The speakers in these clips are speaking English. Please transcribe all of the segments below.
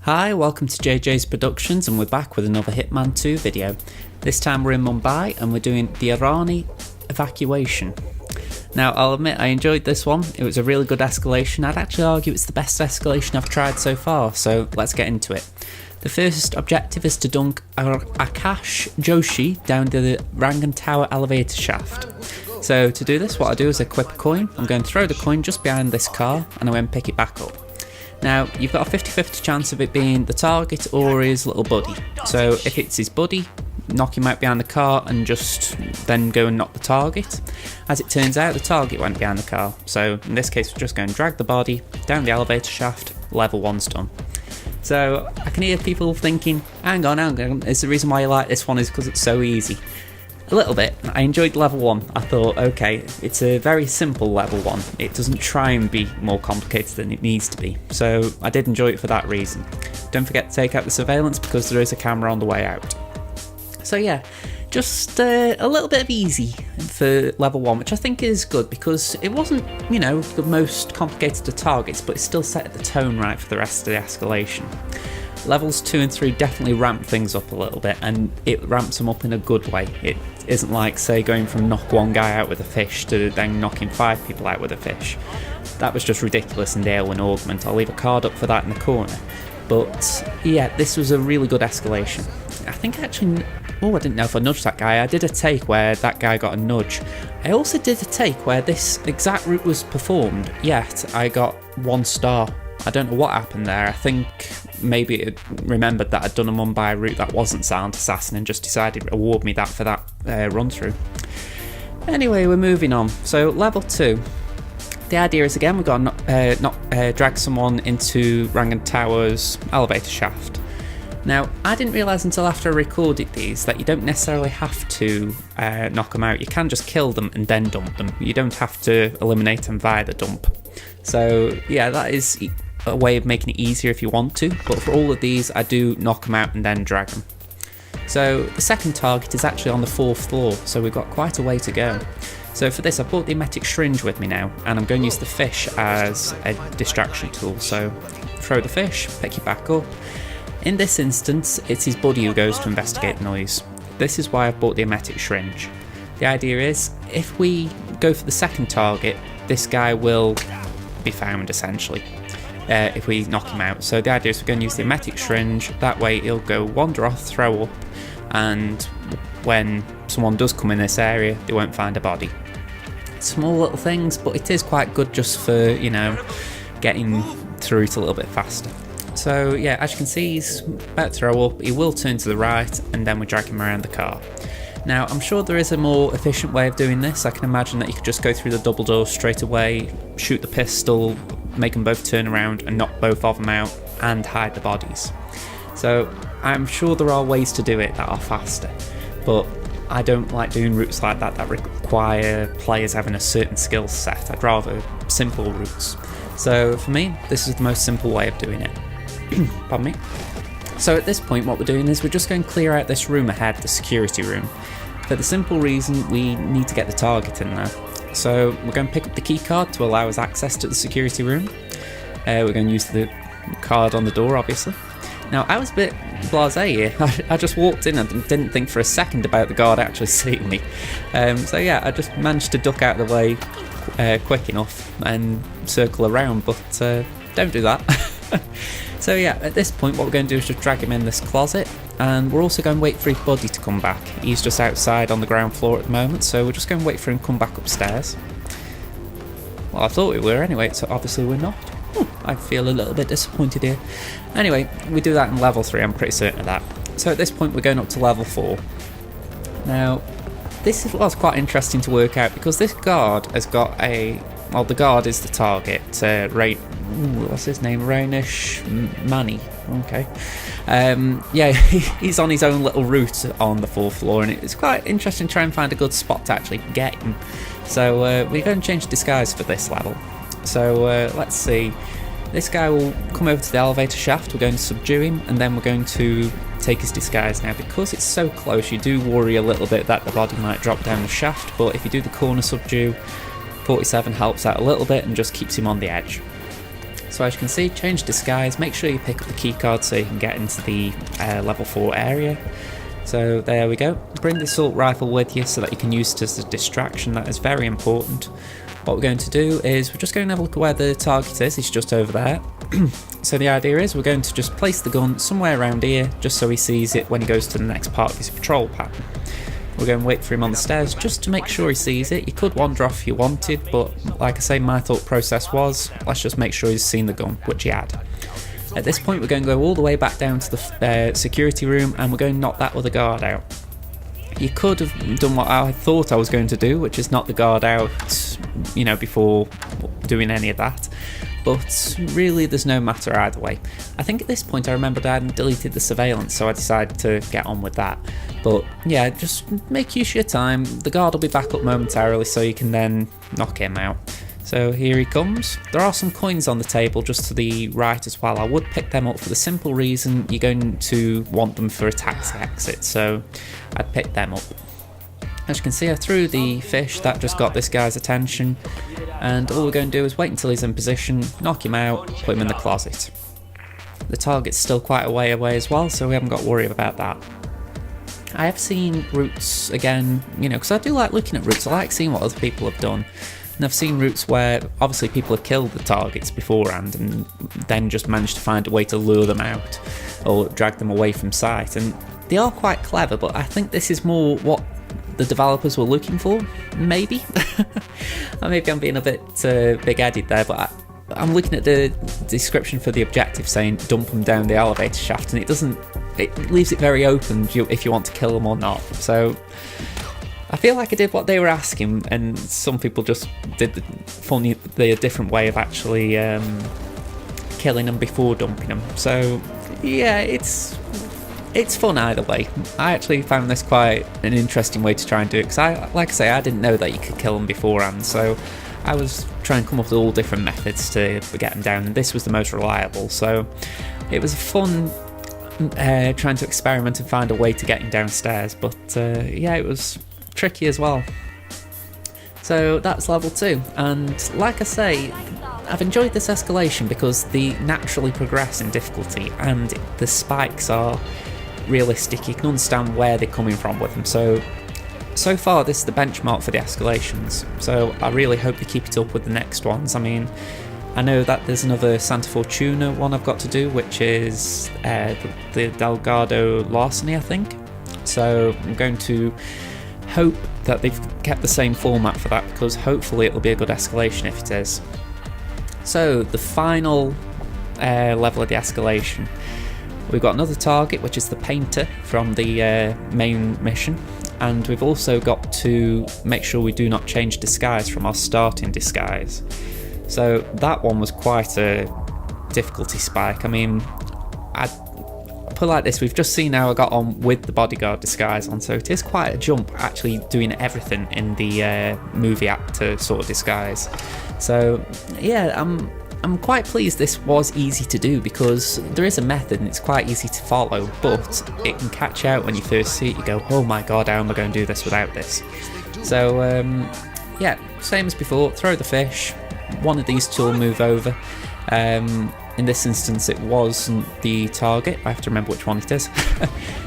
Hi, welcome to JJ's Productions, and we're back with another Hitman 2 video. This time we're in Mumbai and we're doing the Hirani Evacuation. Now, I'll admit I enjoyed this one. It was a really good escalation. I'd actually argue it's the best escalation I've tried so far, so let's get into it. The first objective is to dunk Akash Joshi down the Rangan Tower Elevator Shaft. So to do this, what I do is equip a coin. I'm going to throw the coin just behind this car and I won't pick it back up. Now, you've got a 50-50 chance of it being the target or his little buddy. So if it's his buddy, knock him out behind the car and just then go and knock the target. As it turns out, the target went behind the car. So in this case, we're just going to drag the body down the elevator shaft, level 1's done. So I can hear people thinking, hang on, is the reason why you like this one is because it's so easy. A little bit. I enjoyed level 1. I thought, okay, it's a very simple level 1. It doesn't try and be more complicated than it needs to be. So I did enjoy it for that reason. Don't forget to take out the surveillance because there is a camera on the way out. So yeah, just a little bit of easy for level 1, which I think is good because it wasn't, you know, the most complicated of targets, but it still set the tone right for the rest of the escalation. Levels 2 and 3 definitely ramp things up a little bit, and it ramps them up in a good way. It isn't like, say, going from knock one guy out with a fish to then knocking 5 people out with a fish. That was just ridiculous in the Airwin Augment. I'll leave a card up for that in the corner. But yeah, this was a really good escalation. I think actually, I didn't know if I nudged that guy. I did a take where that guy got a nudge. I also did a take where this exact route was performed, yet I got 1 star. I don't know what happened there. I think maybe it remembered that I'd done a Mumbai route that wasn't Silent Assassin and just decided to award me that for that run through. Anyway, we're moving on. So level 2. The idea is, again, we've got to drag someone into Rangan Tower's elevator shaft. Now, I didn't realise until after I recorded these that you don't necessarily have to knock them out. You can just kill them and then dump them. You don't have to eliminate them via the dump. So yeah, that is a way of making it easier if you want to, but for all of these I do knock them out and then drag them. So the second target is actually on the 4th floor, so we've got quite a way to go. So for this I brought the emetic syringe with me now, and I'm going to use the fish as a distraction tool. So throw the fish, pick it back up. In this instance, it's his buddy who goes to investigate the noise. This is why I've bought the emetic syringe. The idea is, if we go for the second target, this guy will be found essentially if we knock him out. So the idea is we're going to use the emetic syringe. That way he'll go wander off, throw up, and when someone does come in this area, they won't find a body. Small little things, but it is quite good just for, you know, getting through it a little bit faster. So yeah, as you can see, he's about to throw up. He will turn to the right, and then we drag him around the car. Now, I'm sure there is a more efficient way of doing this. I can imagine that you could just go through the double door straight away, shoot the pistol, make them both turn around and knock both of them out and hide the bodies. So I'm sure there are ways to do it that are faster, but I don't like doing routes like that require players having a certain skill set. I'd rather simple routes. So for me, this is the most simple way of doing it. Pardon me. So at this point, what we're doing is we're just going to clear out this room ahead, the security room, for the simple reason we need to get the target in there. So we're going to pick up the key card to allow us access to the security room. We're going to use the card on the door, obviously. Now, I was a bit blasé here. I just walked in and didn't think for a second about the guard actually seeing me. So yeah, I just managed to duck out of the way quick enough and circle around, but don't do that. So yeah, at this point what we're going to do is just drag him in this closet, and we're also going to wait for his body to come back. He's just outside on the ground floor at the moment, so we're just going to wait for him to come back upstairs. Well, I thought we were anyway, so obviously we're not. I feel a little bit disappointed here. Anyway, we do that in level 3, I'm pretty certain of that. So at this point we're going up to level 4. Now, this was quite interesting to work out because this guard has got well, the guard is the target, what's his name? Rainish Manny. Okay. Yeah, he's on his own little route on the 4th floor, and it's quite interesting to try and find a good spot to actually get him. So we're going to change disguise for this level. So let's see. This guy will come over to the elevator shaft. We're going to subdue him, and then we're going to take his disguise. Now, because it's so close, you do worry a little bit that the body might drop down the shaft, but if you do the corner subdue, 47 helps out a little bit and just keeps him on the edge. So as you can see, change disguise, make sure you pick up the keycard so you can get into the level 4 area. So there we go. Bring the assault rifle with you so that you can use it as a distraction. That is very important. What we're going to do is we're just going to have a look at where the target is. It's just over there. So the idea is we're going to just place the gun somewhere around here just so he sees it when he goes to the next part of his patrol pattern. We're going to wait for him on the stairs just to make sure he sees it. You could wander off if you wanted, but like I say, my thought process was let's just make sure he's seen the gun, which he had. At this point we're going to go all the way back down to the security room and we're going to knock that other guard out. You could have done what I thought I was going to do, which is knock the guard out, you know, before doing any of that. But really there's no matter either way. I think at this point I remembered I hadn't deleted the surveillance, so I decided to get on with that. But yeah, just make use of your time. The guard will be back up momentarily so you can then knock him out. So here he comes. There are some coins on the table just to the right as well. I would pick them up for the simple reason you're going to want them for a taxi exit, so I'd pick them up. As you can see, I threw the fish, that just got this guy's attention, and all we're going to do is wait until he's in position, knock him out, put him in the closet. The target's still quite a way away as well, so we haven't got to worry about that. I have seen routes again, you know, because I do like looking at routes, I like seeing what other people have done. And I've seen routes where obviously people have killed the targets beforehand and then just managed to find a way to lure them out or drag them away from sight, and they are quite clever, but I think this is more what the developers were looking for, maybe. Or maybe I'm being a bit big-headed there, but I'm looking at the description for the objective saying dump them down the elevator shaft, and it leaves it very open if you want to kill them or not. So I feel like I did what they were asking, and some people just did the different way of actually killing them before dumping them. So yeah, it's fun either way. I actually found this quite an interesting way to try and do it, because like I say, I didn't know that you could kill them beforehand, so I was trying to come up with all different methods to get them down, and this was the most reliable. So it was fun trying to experiment and find a way to get him downstairs, but yeah, it was tricky as well. So that's level 2, and like I say, I've enjoyed this escalation because they naturally progress in difficulty and the spikes are realistic. You can understand where they're coming from with them. So far this is the benchmark for the escalations, so I really hope they keep it up with the next ones. I mean, I know that there's another Santa Fortuna one I've got to do, which is the Delgado Larceny, I think. So I'm going to hope that they've kept the same format for that, because hopefully it'll be a good escalation if it is. So the final level of the escalation, we've got another target, which is the painter from the main mission, and we've also got to make sure we do not change disguise from our starting disguise. So that one was quite a difficulty spike. I mean, I'd put it like this, we've just seen how I got on with the bodyguard disguise on, so it is quite a jump actually doing everything in the movie actor sort of disguise. So yeah, I'm quite pleased this was easy to do, because there is a method and it's quite easy to follow, but it can catch you out when you first see it. You go, oh my god, how am I going to do this without this? So yeah, same as before, throw the fish, one of these two will move over. In this instance it wasn't the target, I have to remember which one it is.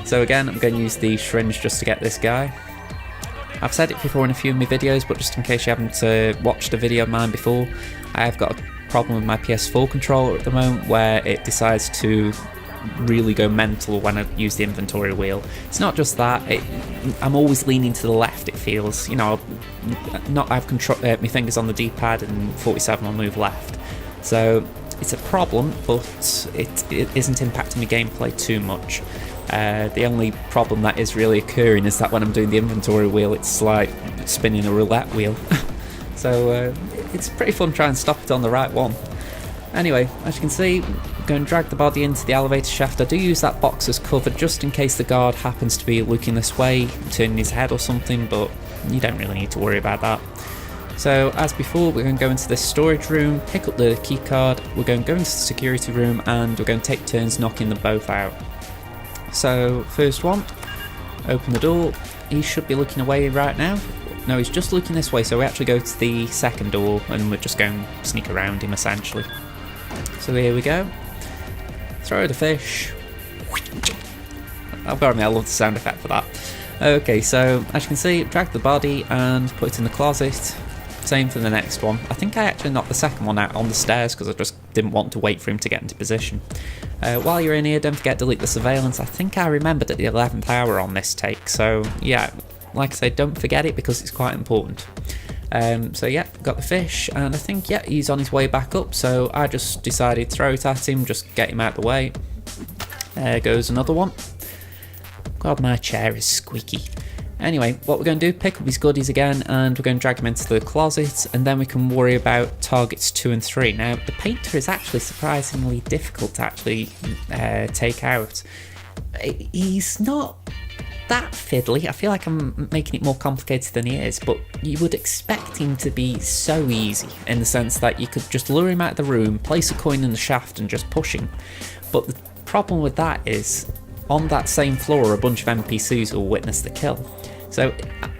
So again, I'm going to use the syringe just to get this guy. I've said it before in a few of my videos, but just in case you haven't watched a video of mine before, I have got a problem with my PS4 controller at the moment where it decides to really go mental when I use the inventory wheel. It's not just that, I'm always leaning to the left, it feels, you know, I've my fingers on the D-pad and 47 will move left. So it's a problem, but it isn't impacting my gameplay too much. The only problem that is really occurring is that when I'm doing the inventory wheel, it's like spinning a roulette wheel. So it's pretty fun trying to stop it on the right one. Anyway, as you can see, I'm going to drag the body into the elevator shaft. I do use that box as cover just in case the guard happens to be looking this way, turning his head or something, but you don't really need to worry about that. So as before, we're going to go into this storage room, pick up the key card, we're going to go into the security room, and we're going to take turns knocking them both out. So first one, open the door. He should be looking away right now. No, he's just looking this way, so we actually go to the second door and we're just going to sneak around him essentially. So here we go. Throw the fish. I've got to admit, I love the sound effect for that. Okay, so as you can see, drag the body and put it in the closet. Same for the next one. I think I actually knocked the second one out on the stairs because I just didn't want to wait for him to get into position. While you're in here, don't forget to delete the surveillance. I think I remembered at the 11th hour on this take, so yeah, like I said, don't forget it because it's quite important. So yeah, got the fish, and I think, yeah, he's on his way back up, so I just decided to throw it at him, just get him out of the way. There goes another one. God, my chair is squeaky. Anyway, what we're going to do, pick up his goodies again, and we're going to drag him into the closet, and then we can worry about targets 2 and 3. Now, the painter is actually surprisingly difficult to actually take out. He's not that fiddly. I feel like I'm making it more complicated than he is, but you would expect him to be so easy, in the sense that you could just lure him out of the room, place a coin in the shaft, and just push him. But the problem with that is, on that same floor, a bunch of NPCs will witness the kill. So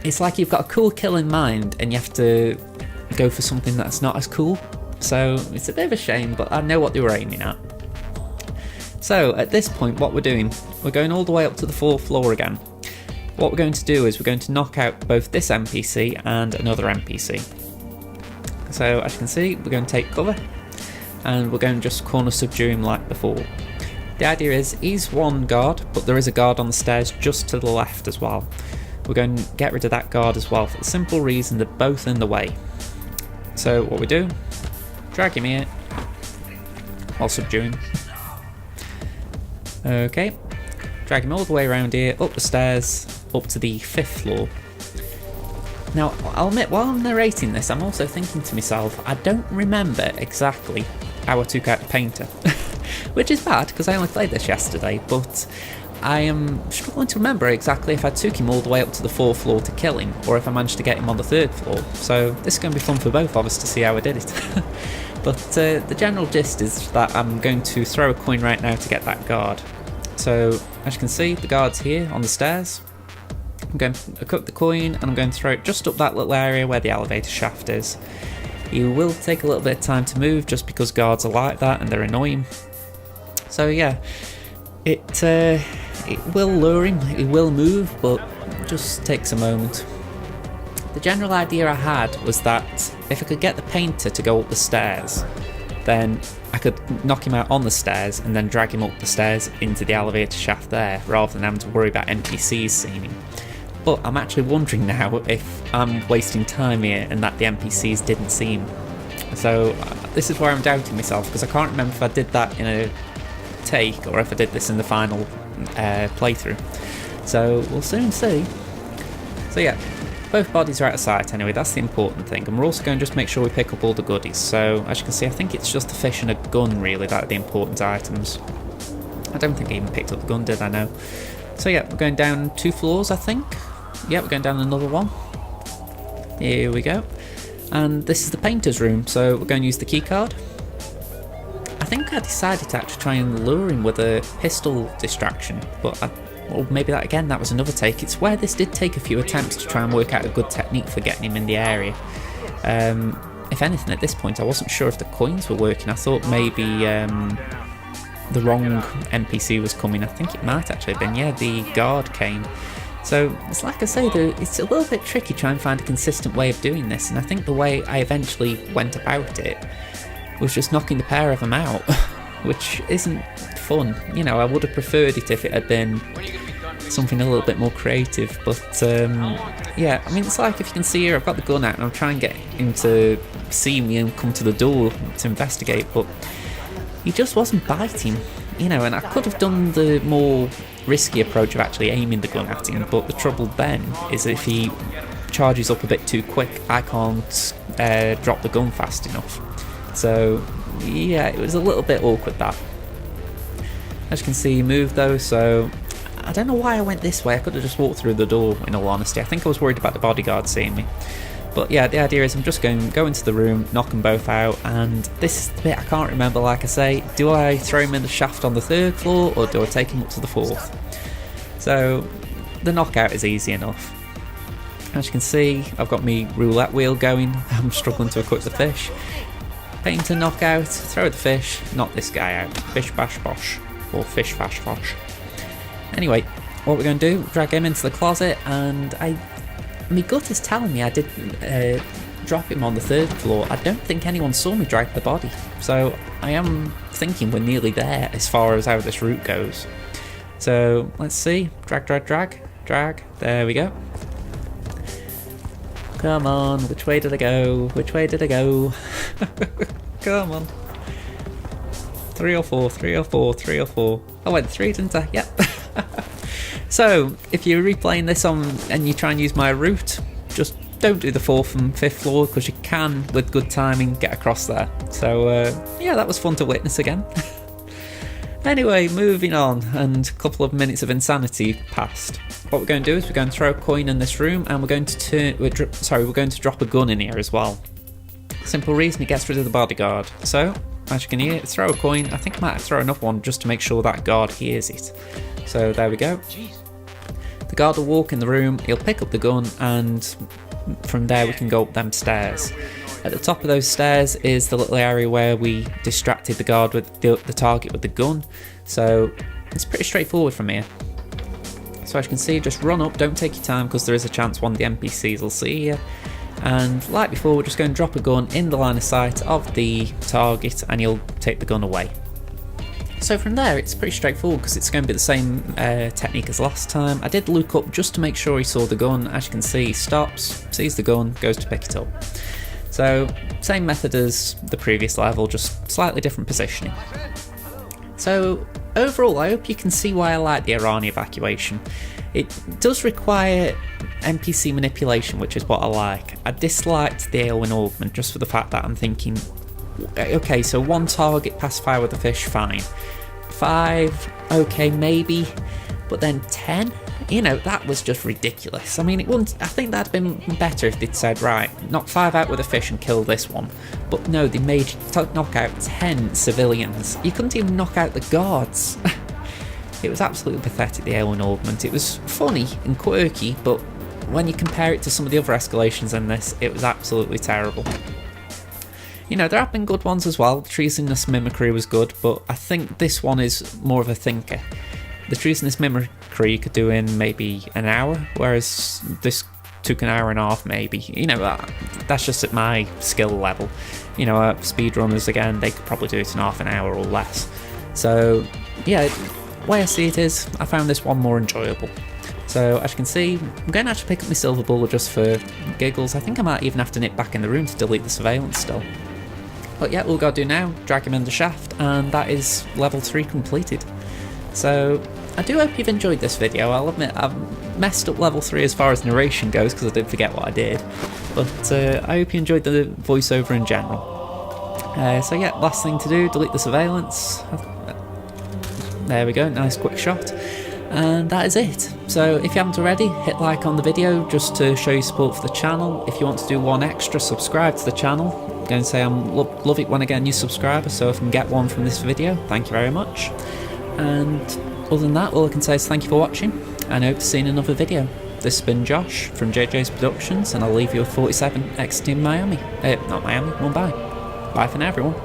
it's like you've got a cool kill in mind and you have to go for something that's not as cool. So it's a bit of a shame, but I know what they were aiming at. So at this point, what we're doing, we're going all the way up to the 4th floor again. What we're going to do is we're going to knock out both this NPC and another NPC. So as you can see, we're going to take cover and we're going to just corner subdue him like before. The idea is he's one guard, but there is a guard on the stairs just to the left as well. We're going to get rid of that guard as well for the simple reason they're both in the way. So what we do, drag him here while subduing. Okay, drag him all the way around here, up the stairs, up to the 5th floor. Now, I'll admit, while I'm narrating this, I'm also thinking to myself, I don't remember exactly how I took out the painter. Which is bad, because I only played this yesterday, but I am struggling to remember exactly if I took him all the way up to the 4th floor to kill him, or if I managed to get him on the 3rd floor. So this is going to be fun for both of us to see how I did it. But the general gist is that I'm going to throw a coin right now to get that guard. So as you can see, the guard's here on the stairs. I'm going to cook the coin and I'm going to throw it just up that little area where the elevator shaft is. He will take a little bit of time to move just because guards are like that and they're annoying. So yeah, it will lure him, it will move, but it just takes a moment. The general idea I had was that if I could get the painter to go up the stairs, then I could knock him out on the stairs and then drag him up the stairs into the elevator shaft there, rather than having to worry about NPCs seeing him. But I'm actually wondering now if I'm wasting time here and that the NPCs didn't see him. So this is where I'm doubting myself, because I can't remember if I did that in a take or if I did this in the final playthrough. So we'll soon see. So yeah, both bodies are out of sight anyway, that's the important thing. And we're also going to just make sure we pick up all the goodies. So as you can see, I think it's just the fish and a gun really that are the important items. I don't think I even picked up the gun, did I? No. So yeah, we're going down 2 floors, I think. Yeah, we're going down another one. Here we go. And this is the painter's room, so we're going to use the key card. I think I decided to actually try and lure him with a pistol distraction, but or maybe that again, that was another take. It's where this did take a few attempts to try and work out a good technique for getting him in the area. If anything, at this point I wasn't sure if the coins were working. I thought maybe the wrong NPC was coming. I think it might actually have been, yeah, the guard came. So it's like I say, it's a little bit tricky trying to find a consistent way of doing this, and I think the way I eventually went about it was just knocking the pair of them out, which isn't fun. You know, I would have preferred it if it had been something a little bit more creative, but yeah, I mean, it's like, if you can see here, I've got the gun out and I'm trying to get him to see me and come to the door to investigate, but he just wasn't biting, you know, and I could have done the more risky approach of actually aiming the gun at him, but the trouble then is if he charges up a bit too quick, I can't drop the gun fast enough. So yeah, it was a little bit awkward, that. As you can see, he moved though, so I don't know why I went this way. I could have just walked through the door, in all honesty. I think I was worried about the bodyguard seeing me. But yeah, the idea is I'm just going to go into the room, knock them both out, and this is the bit I can't remember, like I say. Do I throw him in the shaft on the 3rd floor, or do I take him up to the 4th? So the knockout is easy enough. As you can see, I've got my roulette wheel going. I'm struggling to equip the fish. campaign to knock out, throw the fish, knock this guy out. Bish bash bosh, or fish fash fosh. Anyway, what we're going to do, drag him into the closet, and my gut is telling me I did drop him on the 3rd floor. I don't think anyone saw me drag the body, so I am thinking we're nearly there as far as how this route goes. So let's see, drag, there we go. Come on, which way did I go? Come on. 3 or 4. I went 3, didn't I? Yep. So, if you're replaying this and you try and use my route, just don't do the 4th and 5th floor, because you can, with good timing, get across there. So, yeah, that was fun to witness again. Anyway, moving on, and a couple of minutes of insanity passed. What we're going to do is we're going to throw a coin in this room, and we're going to drop a gun in here as well. Simple reason, it gets rid of the bodyguard. So, as you can hear, throw a coin. I think I might throw another one just to make sure that guard hears it. So there we go. The guard will walk in the room, he'll pick up the gun, and from there we can go up them stairs. At the top of those stairs is the little area where we distracted the guard with the target with the gun. So it's pretty straightforward from here. So as you can see, just run up, don't take your time, because there is a chance one of the NPCs will see you. And like before, we're just going to drop a gun in the line of sight of the target, and he'll take the gun away. So from there, it's pretty straightforward, because it's going to be the same technique as last time. I did look up just to make sure he saw the gun. As you can see, he stops, sees the gun, goes to pick it up. So same method as the previous level, just slightly different positioning. So overall, I hope you can see why I like the Hirani Evacuation. It does require NPC manipulation, which is what I like. I disliked the Aylwin Augment just for the fact that I'm thinking, okay, so 1 target past fire with a fish, fine. 5, okay, maybe, but then 10? You know, that was just ridiculous. I mean, I think that'd been better if they'd said, right, knock 5 out with a fish and kill this one. But no, they made you knock out 10 civilians. You couldn't even knock out the guards. It was absolutely pathetic, the Aylwin Augment. It was funny and quirky, but when you compare it to some of the other escalations in this, it was absolutely terrible. You know, there have been good ones as well. Treasonous Mimicry was good, but I think this one is more of a thinker. The Treasonous Mimicry you could do in maybe an hour, whereas this took an hour and a half maybe. You know, that's just at my skill level. You know, speedrunners, again, they could probably do it in half an hour or less. So, yeah, the way I see it is, I found this one more enjoyable. So, as you can see, I'm going to actually pick up my silver bullet just for giggles. I think I might even have to nip back in the room to delete the surveillance still. But yeah, all we've got to do now, drag him in the shaft, and that is level 3 completed. So, I do hope you've enjoyed this video. I'll admit I've messed up level 3 as far as narration goes, because I did forget what I did. But I hope you enjoyed the voiceover in general. So yeah, last thing to do, delete the surveillance. There we go, nice quick shot. And that is it. So if you haven't already, hit like on the video just to show your support for the channel. If you want to do one extra, subscribe to the channel. I'm going to say I love it when I get a new subscriber, so if I can get one from this video, thank you very much. And other than that, all I can say is thank you for watching, and I hope to see you in another video. This has been Josh from JJ's Productions, and I'll leave you with 47 exiting Miami. Not Miami, Mumbai. Bye for now, everyone.